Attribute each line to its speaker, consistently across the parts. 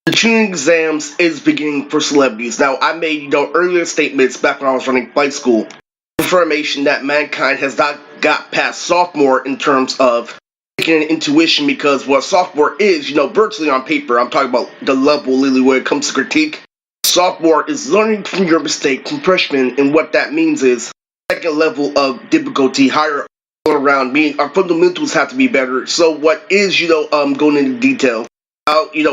Speaker 1: The Chunin exams is beginning for celebrities. Now, I made, earlier statements back when I was running flight school. Information that mankind has not got past sophomore in terms of taking an intuition because what sophomore is, virtually on paper, I'm talking about the level, really, when it comes to critique. Sophomore is learning from your mistake from freshman, and what that means is second level of difficulty, higher all around, meaning our fundamentals have to be better. So what is, going into detail?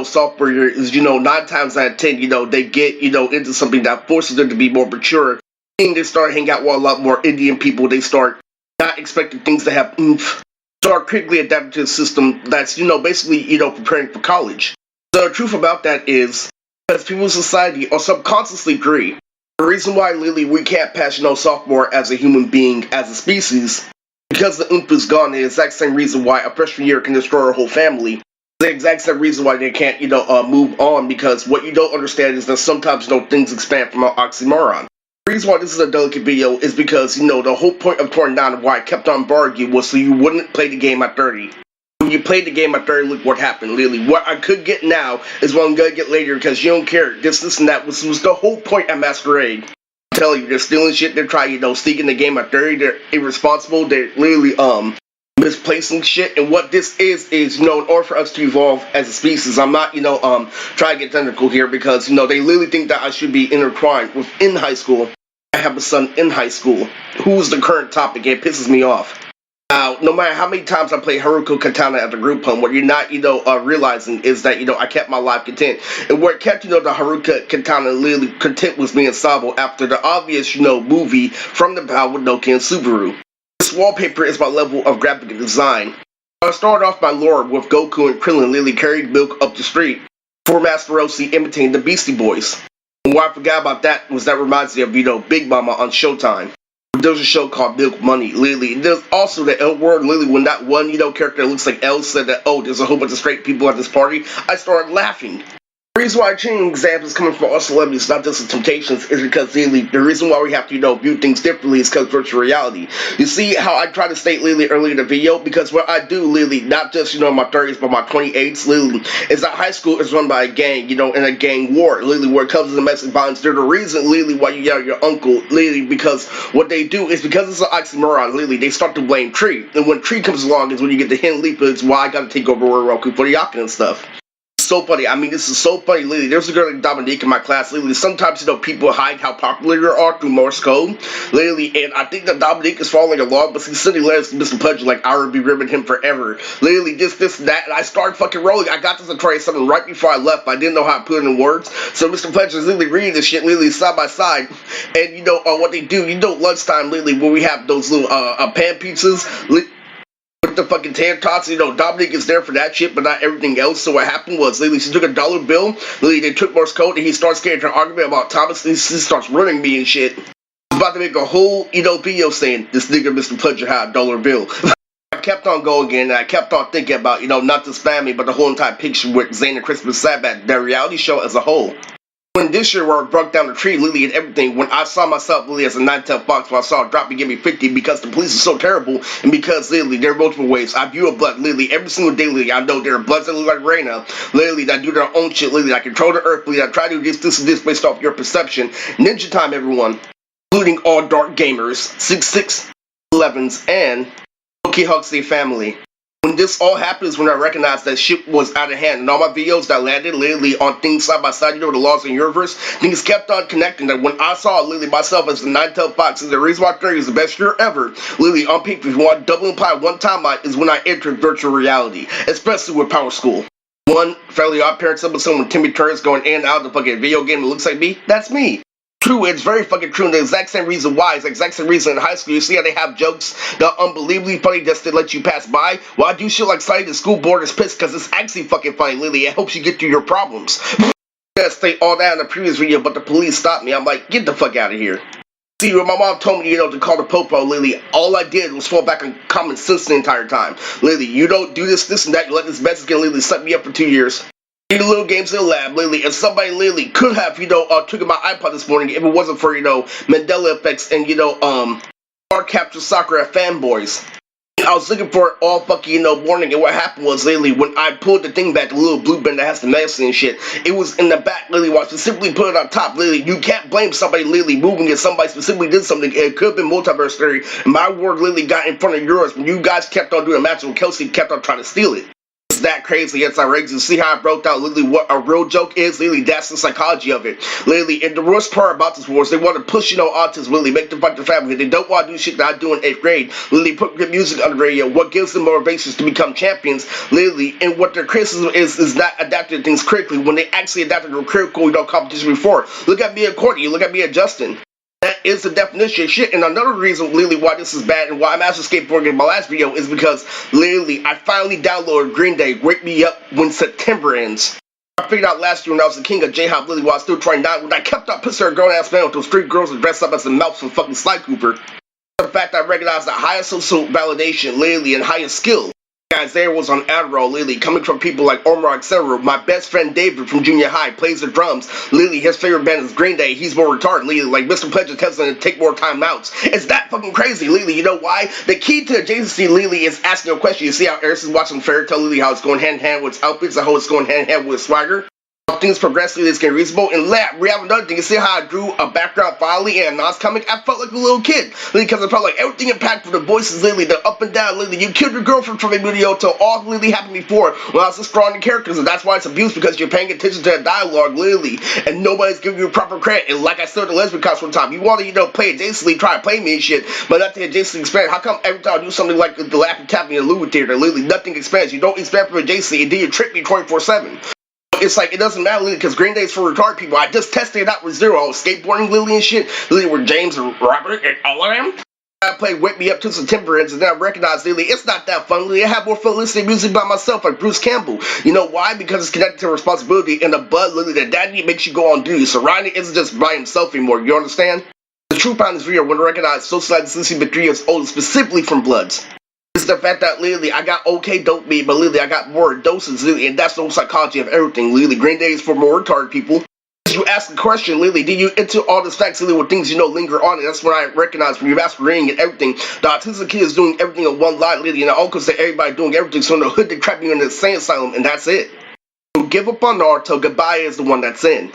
Speaker 1: Sophomore year is, 9 times out of 10, they get, into something that forces them to be more mature. And they start hanging out with a lot more Indian people. They start not expecting things to have oomph. Start quickly adapting to a system that's, basically, preparing for college. So the truth about that is, because people in society are subconsciously agree. The reason why, Lily, we can't pass, sophomore as a human being, as a species, because the oomph is gone, the exact same reason why a freshman year can destroy a whole family. The exact same reason why they can't, move on, because what you don't understand is that sometimes, things expand from an oxymoron. The reason why this is a delicate video is because, the whole point of Torn Down and why I kept on borrowing you was so you wouldn't play the game at 30. When you played the game at 30, look what happened, really. What I could get now is what I'm gonna get later because you don't care. This, and that was the whole point at Masquerade. I tell you, they're stealing shit, they're trying, sneaking the game at 30, they're irresponsible, they're literally, misplacing shit, and what this is, in order for us to evolve as a species, I'm not, trying to get technical here because, they literally think that I should be intertwined within high school. I have a son in high school. Who's the current topic? It pisses me off. Now, no matter how many times I play Haruko Katana at the group home, what you're not, realizing is that, I kept my life content. And where it kept, the Haruka Katana literally content was me and Sabo after the obvious, movie from the Power with Nokia and Subaru. This wallpaper is my level of graphic design. I started off my lore with Goku and Krillin literally carried milk up the street for Master Roshi imitating the Beastie Boys. And what I forgot about that was that reminds me of, Big Mama on Showtime. There's a show called Milk Money, literally. And there's also the L word, literally, when that one, character that looks like L said that, oh, there's a whole bunch of straight people at this party, I started laughing. The reason why Chunin examples coming from us celebrities, not just the Temptations, is because really, the reason why we have to, view things differently is because of virtual reality. You see how I tried to state literally earlier in the video? Because what I do literally, not just, in my 30s, but my 28s, literally, is that high school is run by a gang, in a gang war, literally, where it comes to domestic violence. They're the reason, literally, why you yell at your uncle, literally, because what they do is because it's an oxymoron, literally, they start to blame Tree. And when Tree comes along is when you get the hint leap, it's why I gotta take over Roku for the Yakin and stuff. So funny. I mean, this is so funny, literally. There's a girl like Dominique in my class, literally. Sometimes, people hide how popular they are through Morse code, literally. And I think that Dominique is following along, but she's sending letters to Mr. Pudge like, I would be ribbing him forever. Literally, this, and that. And I started fucking rolling. I got this to try something right before I left. I didn't know how to put it in words. So Mr. Pudge is literally reading this shit, literally, side by side. And, what they do, lunchtime, literally, when we have those little, pan pizzas, with the fucking tan tots, Dominic is there for that shit, but not everything else. So what happened was, literally, she took a dollar bill, literally, they took Morse code, and he starts getting an argument about Thomas, and he starts running me and shit. He's about to make a whole, video saying, this nigga Mr. Pudger had a dollar bill. I kept on going again, and I kept on thinking about, not just family, but the whole entire picture with Zane and Christmas Sabbath, the reality show as a whole. When this year where I broke down the tree, Lily, and everything, when I saw myself, Lily, as a 9-10 fox, when I saw it drop and give me 50 because the police are so terrible, and because, Lily, there are multiple ways. I view a blood, Lily, every single day, Lily, I know there are bloods that look like Reyna, Lily, that do their own shit, Lily, that control the earth, Lily, that try to do this, and this based off your perception. Ninja time, everyone, including all dark gamers, 6'11s, and Loki Huxley family. When this all happens, when I recognized that shit was out of hand, and all my videos that landed literally on things side by side, the laws of the universe, things kept on connecting. That when I saw literally myself as the 9-tailed fox, and the reason why 30 is the best year ever, literally on paper, if you want to double imply one timeline, is when I entered virtual reality, especially with Power School. One Fairly Odd Parents episode when Timmy Turner's going in and out of the fucking video game that looks like me, that's me. True, it's very fucking true, and the exact same reason why, it's the exact same reason in high school, you see how they have jokes that are unbelievably funny just to let you pass by? Well, I do shit like citing the school board is pissed because it's actually fucking funny, Lily. It helps you get through your problems. I state all that in the previous video, but the police stopped me. I'm like, get the fuck out of here. See, when my mom told me, to call the popo, Lily, all I did was fall back on common sense the entire time. Lily, you don't do this, and that, you let this Mexican Lily set me up for 2 years. The little games in the lab, literally, and somebody literally could have, took my iPod this morning if it wasn't for, Mandela effects and, Art Capture Soccer at Fanboys. I was looking for it all fucking, morning, and what happened was, literally, when I pulled the thing back, the little blue band that has the medicine and shit, it was in the back, literally, while I specifically put it on top, literally. You can't blame somebody, literally, moving it. Somebody specifically did something. It could have been multiverse theory. My word literally got in front of yours when you guys kept on doing a match when Kelsey kept on trying to steal it. It's that crazy, it's outrageous. You see how I broke down literally what a real joke is? Literally, that's the psychology of it. Literally, and the worst part about this war is they want to push, autism, literally, make them fight their family. They don't want to do shit that I do in 8th grade. Literally, put good music on the radio. What gives them motivations to become champions? Literally, and what their criticism is not adapting things critically when they actually adapted to a critical, competition before. Look at me and Courtney, look at me and Justin. That is the definition of shit. And another reason, literally, why this is bad and why I'm actually skateboarding in my last video is because, literally, I finally downloaded Green Day, Wake Me Up When September Ends. I figured out last year when I was the king of J-Hop, literally, while I was still trying down, when I kept on pissing a grown-ass man with those 3 girls that dressed up as the mouse from fucking Sly Cooper. The fact that I recognized the highest social validation, literally, and highest skill. Guys, there was on Adderall, literally, coming from people like Omar, etc. My best friend David from junior high plays the drums. Literally, his favorite band is Green Day. He's more retarded. Literally, like Mr. Pledger tells him to take more time outs. It's that fucking crazy, literally. You know why? The key to adjacency, literally, is asking a question. You see how Eris is watching Fairy Tail, literally, how it's going hand in hand with its outfits, and how it's going hand in hand with its swagger. Things progressively is getting reasonable. And we have another thing. You see how I drew a background finally in a Nas comic? I felt like a little kid. Literally, because I felt like everything impactful, the voices, literally, the up and down, literally, you killed your girlfriend from a video to all literally happened before when I was just drawing the characters. And that's why it's abused, because you're paying attention to the dialogue, literally, and nobody's giving you proper credit. And like I said at the lesbian cast one time, you want to, play adjacently, try to play me and shit, but nothing adjacently expands. How come every time I do something like the Laughing Tapping in the Louis Theater, literally, nothing expands? You don't expand from adjacently, and then you trick me 24/7. It's like, it doesn't matter, Lily, because Green Day's for retarded people. I just tested it out with Zero. I was skateboarding Lily and shit. Lily with James and Robert and all of them. I played Wake Me Up to September Ends, and then I recognized, Lily, it's not that fun. Lily, I have more fun listening to music by myself, like Bruce Campbell. You know why? Because it's connected to responsibility, and the bud, Lily, that daddy makes you go on duty. So Ronnie isn't just by himself anymore. You understand? The truth behind this video, when I recognized social distancing been 3 years old, specifically from Bloods. It's the fact that, literally, I got okay dopamine, but literally, I got more doses, literally, and that's the whole psychology of everything. Literally, Green Day is for more retarded people. You ask the question, literally, did you into all this facts, literally, with things linger on it? That's when I recognize when you're masquerading and everything. The autistic kid is doing everything in one line, literally, and I also say everybody doing everything, so in the hood, they trap you in the insane asylum, and that's it. So give up on Naruto, goodbye is the one that's in.